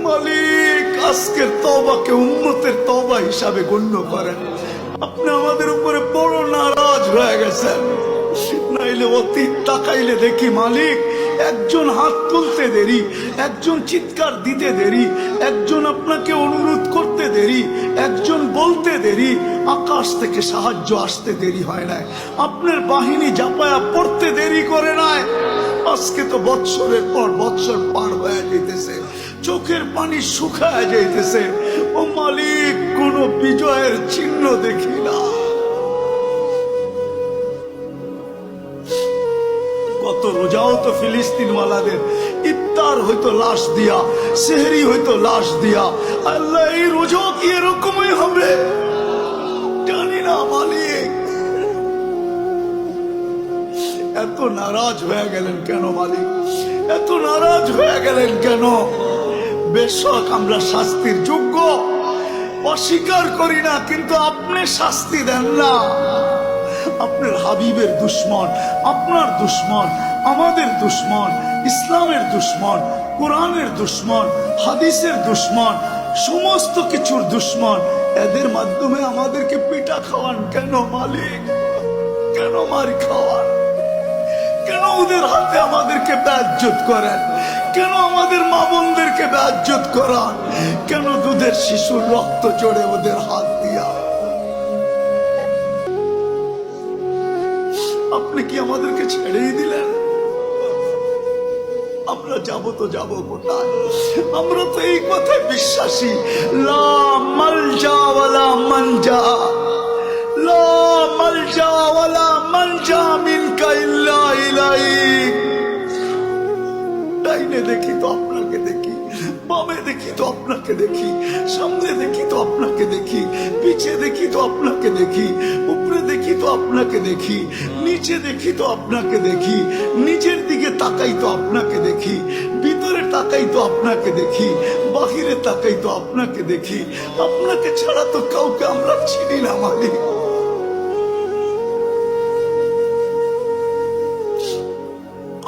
মালিক আজকের তওবাকে উম্মতের তওবা হিসাবে গণ্য করেন। আপনি আমাদের উপরে বড় নারাজ হয়ে গেছেন। নাইলে অতীত তাকাইলে দেখি মালিক একজন হাত তুলতে দেরি, একজন চিৎকার দিতে দেরি, একজন আপনাকে অনুরোধ করতে দেরি, একজন বলতে দেরি, আকাশ থেকে সাহায্য আসতে দেরি হয় না। আপনার বাহিনী জাপায়া পড়তে দেরি করে নাই। আজকে তো বৎসরের পর বৎসর পার হয়ে যেতেছে, চোখের পানি শুকায় যাইতেছে। ও মালিক কোন বিজয়ের চিহ্ন দেখি না। কত রোজাও তো ফিলিস্তিন ওয়ালাদের ইফতার হইতো লাশ দিয়া, সেহরি হইতো লাশ দিয়া। আল্লাহ এই রোজাও কি এরকমই হবে জানি না মালিক। এত নারাজ হয়ে গেলেন কেন মালিক? এত নারাজ হয়ে গেলেন কেন? বেশক আমরা শাস্তির যোগ্য, অস্বীকার করি না, কিন্তু আপনি শাস্তি দেন না। আপনার হাবিবের দুশ্মন, আপনার দুশ্মন, আমাদের দুশ্মন, ইসলামের দুশ্মন, কোরআনের দুশ্মন, হাদিসের দুশ্মন, সমস্ত কিছুর দুশ্মন, এদের মাধ্যমে আমাদেরকে পিটা খাওয়ান কেন মালিক? কেন মার খাওয়ান? কেন ওদের হাতে আমাদেরকে বেইজ্জত করেন? কেন আমাদের মা বোনদেরকে বেইজ্জত করান? কেন দুধের শিশুর রক্ত চড়ে ওদের হাত দিয়া? আপনি কি আমাদেরকে ছেড়েই দিলেন? আমরা যাব তো যাব কোথায়? আমরা তো এই কথায় বিশ্বাসী, লা মালজা ওয়ালা মানজা, লা মালজা ওয়ালা মানজা মিনকা ইল্লা ইলাইক। ডাইনে দেখি তো আপনাকে দেখি, বামে দেখি তো আপনাকে দেখি, সামনে দেখি তো আপনাকে দেখি, পিছে দেখি তো আপনাকে দেখি, উপরে দেখি তো আপনাকে দেখি, নিচে দেখি তো আপনাকে দেখি, নিচের দিকে তাকাই তো আপনাকে দেখি, ভিতরে তাকাই তো আপনাকে দেখি, বাহিরে তাকাই তো আপনাকে দেখি। আপনাকে ছাড়া তো কাউকে আমরা চিনি না মালিক।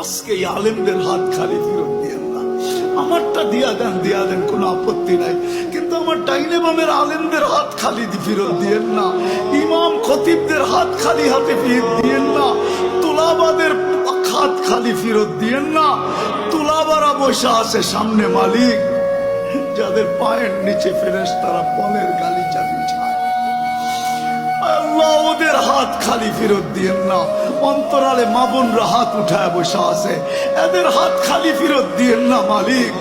আজকে এই আলেমদের হাত খালি ফেরত দিয়েন না। আমারটা দিয়া দেন, কোনো আপত্তি নাই, কিন্তু আমার ডাইনে বামের আলেমদের হাত খালি ফেরত দিয়েন না। ইমাম খতিবদের হাত খালি হাতে ফেরত দিয়েন না। তুলাবাদের হাত খালি ফেরত দিয়েন না। তুলাবারা বসে আছে সামনে মালিক, যাদের পায়ের নিচে ফেরেশতারা বলের গালিচা বিছায়। আল্লাহ ওদের হাত খালি ফেরত দিয়েন না। অন্তরালে মা বোনরা হাত উঠায় বসে আছে, এদের হাত খালি ফেরত দিয়েন না মালিক।